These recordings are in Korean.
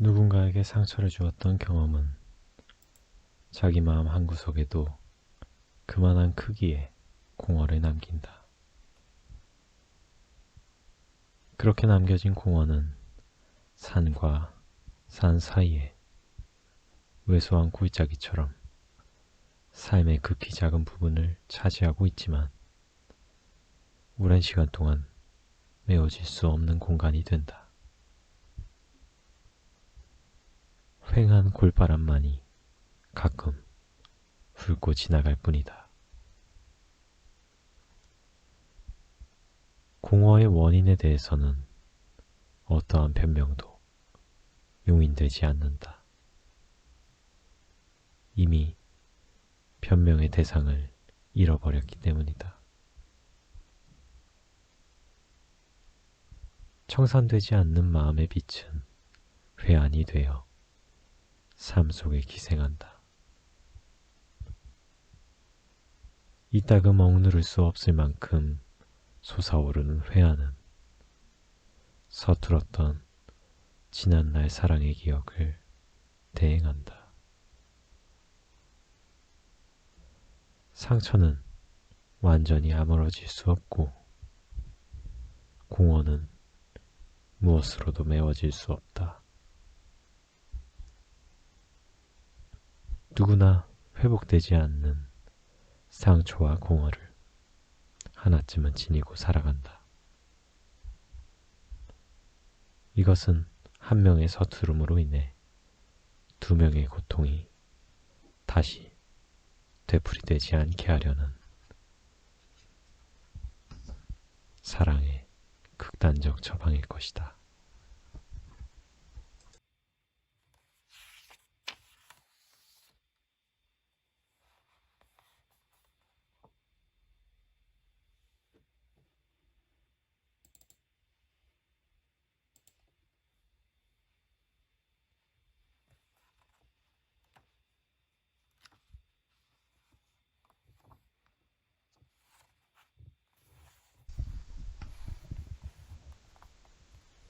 누군가에게 상처를 주었던 경험은 자기 마음 한구석에도 그만한 크기의 공허를 남긴다. 그렇게 남겨진 공허는 산과 산 사이에 왜소한 골짜기처럼 삶의 극히 작은 부분을 차지하고 있지만 오랜 시간 동안 메워질 수 없는 공간이 된다. 휑한 골바람만이 가끔 훑고 지나갈 뿐이다. 공허의 원인에 대해서는 어떠한 변명도 용인되지 않는다. 이미 변명의 대상을 잃어버렸기 때문이다. 청산되지 않는 마음의 빛은 회한이 되어 삶 속에 기생한다. 이따금 억누를 수 없을 만큼 솟아오르는 회한은 서툴었던 지난날 사랑의 기억을 대행한다. 상처는 완전히 아물어질 수 없고 공허는 무엇으로도 메워질 수 없다. 누구나 회복되지 않는 상처와 공허를 하나쯤은 지니고 살아간다. 이것은 한 명의 서투름으로 인해 두 명의 고통이 다시 되풀이되지 않게 하려는 사랑의 극단적 처방일 것이다.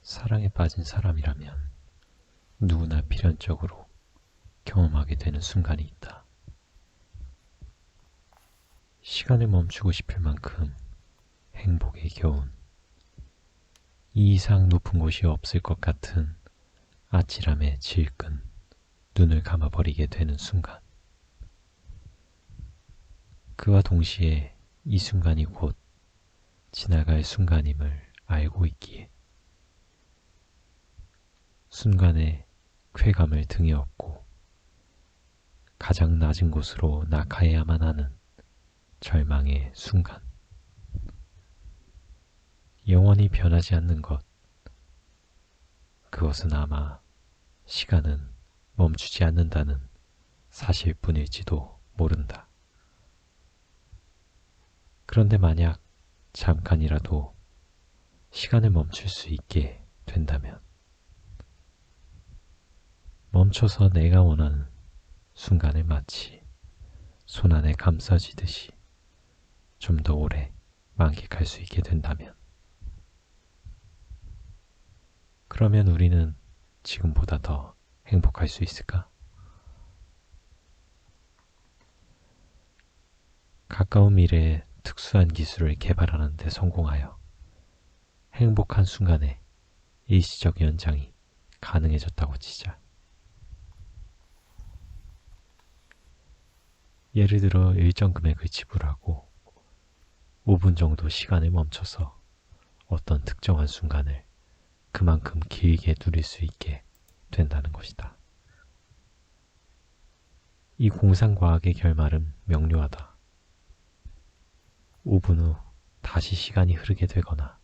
사랑에 빠진 사람이라면 누구나 필연적으로 경험하게 되는 순간이 있다. 시간을 멈추고 싶을 만큼 행복에 겨운 이 이상 높은 곳이 없을 것 같은 아찔함에 질끈 눈을 감아버리게 되는 순간. 그와 동시에 이 순간이 곧 지나갈 순간임을 알고 있기에 순간의 쾌감을 등에 업고 가장 낮은 곳으로 낙하해야만 하는 절망의 순간. 영원히 변하지 않는 것. 그것은 아마 시간은 멈추지 않는다는 사실뿐일지도 모른다. 그런데 만약 잠깐이라도 시간을 멈출 수 있게 된다면 멈춰서 내가 원하는 순간을 마치 손안에 감싸지듯이 좀 더 오래 만끽할 수 있게 된다면 그러면 우리는 지금보다 더 행복할 수 있을까? 가까운 미래에 특수한 기술을 개발하는 데 성공하여 행복한 순간에 일시적 연장이 가능해졌다고 치자. 예를 들어 일정 금액을 지불하고 5분 정도 시간을 멈춰서 어떤 특정한 순간을 그만큼 길게 누릴 수 있게 된다는 것이다. 이 공상과학의 결말은 명료하다. 5분 후 다시 시간이 흐르게 되거나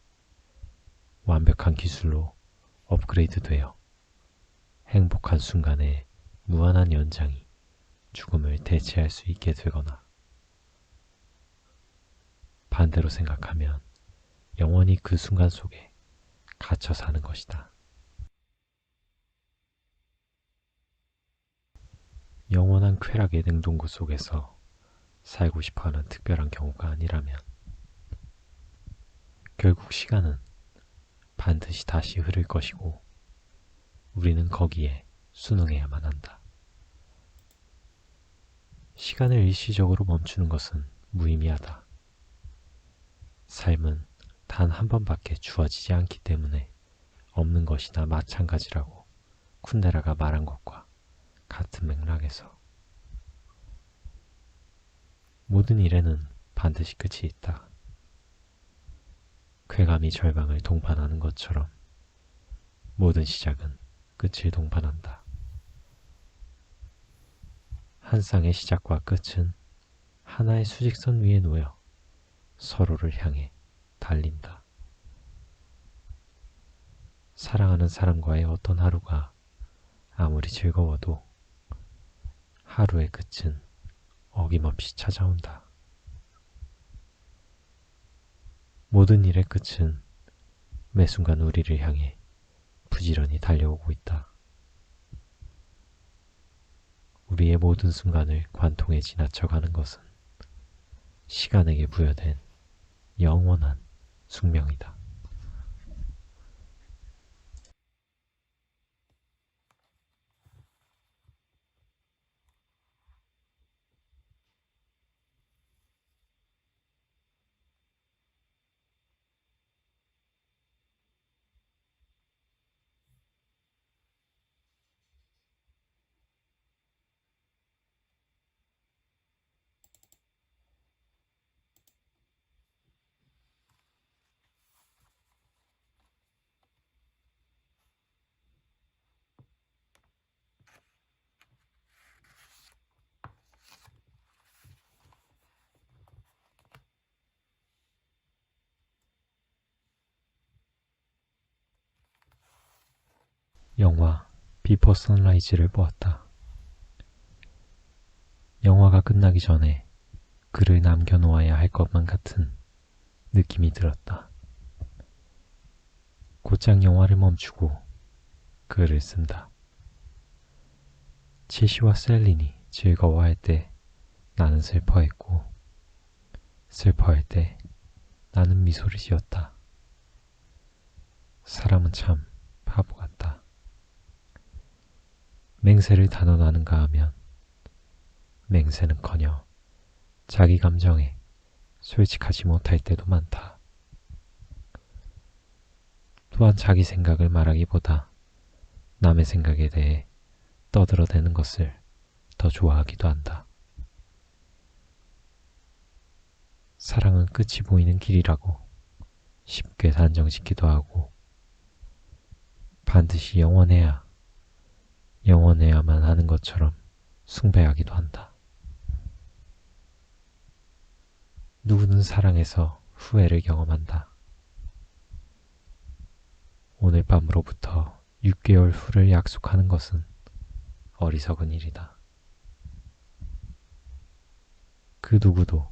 완벽한 기술로 업그레이드되어 행복한 순간에 무한한 연장이 죽음을 대체할 수 있게 되거나 반대로 생각하면 영원히 그 순간 속에 갇혀 사는 것이다. 영원한 쾌락의 냉동고 속에서 살고 싶어하는 특별한 경우가 아니라면 결국 시간은 반드시 다시 흐를 것이고 우리는 거기에 순응해야만 한다. 시간을 일시적으로 멈추는 것은 무의미하다. 삶은 단 한 번밖에 주어지지 않기 때문에 없는 것이나 마찬가지라고 쿤데라가 말한 것과 같은 맥락에서 모든 일에는 반드시 끝이 있다. 쾌감이 절망을 동반하는 것처럼 모든 시작은 끝을 동반한다. 한 쌍의 시작과 끝은 하나의 수직선 위에 놓여 서로를 향해 달린다. 사랑하는 사람과의 어떤 하루가 아무리 즐거워도 하루의 끝은 어김없이 찾아온다. 모든 일의 끝은 매 순간 우리를 향해 부지런히 달려오고 있다. 우리의 모든 순간을 관통해 지나쳐가는 것은 시간에게 부여된 영원한 숙명이다. 영화 비포 선라이즈를 보았다. 영화가 끝나기 전에 글을 남겨놓아야 할 것만 같은 느낌이 들었다. 곧장 영화를 멈추고 글을 쓴다. 제시와 셀린이 즐거워할 때 나는 슬퍼했고 슬퍼할 때 나는 미소를 지었다. 사람은 참 바보 같다. 맹세를 단언하는가 하면 맹세는커녕 자기 감정에 솔직하지 못할 때도 많다. 또한 자기 생각을 말하기보다 남의 생각에 대해 떠들어대는 것을 더 좋아하기도 한다. 사랑은 끝이 보이는 길이라고 쉽게 단정짓기도 하고 반드시 영원해야만 하는 것처럼 숭배하기도 한다. 누구는 사랑해서 후회를 경험한다. 오늘 밤으로부터 6개월 후를 약속하는 것은 어리석은 일이다. 그 누구도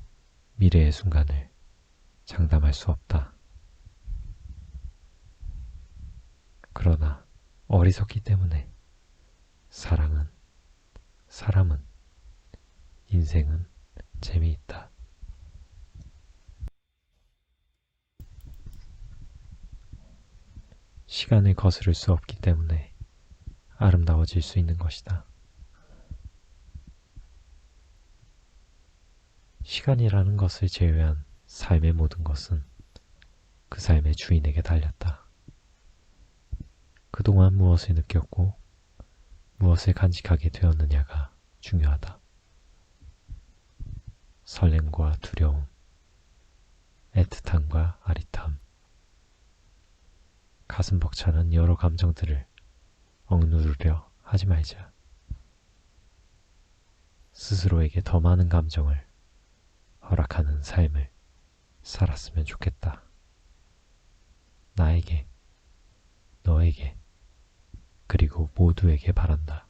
미래의 순간을 장담할 수 없다. 그러나 어리석기 때문에 사랑은, 사람은, 인생은 재미있다. 시간을 거스를 수 없기 때문에 아름다워질 수 있는 것이다. 시간이라는 것을 제외한 삶의 모든 것은 그 삶의 주인에게 달렸다. 그동안 무엇을 느꼈고 무엇을 간직하게 되었느냐가 중요하다. 설렘과 두려움, 애틋함과 아릿함, 가슴 벅차는 여러 감정들을 억누르려 하지 말자. 스스로에게 더 많은 감정을 허락하는 삶을 살았으면 좋겠다. 나에게, 너에게, 그리고 모두에게 바란다.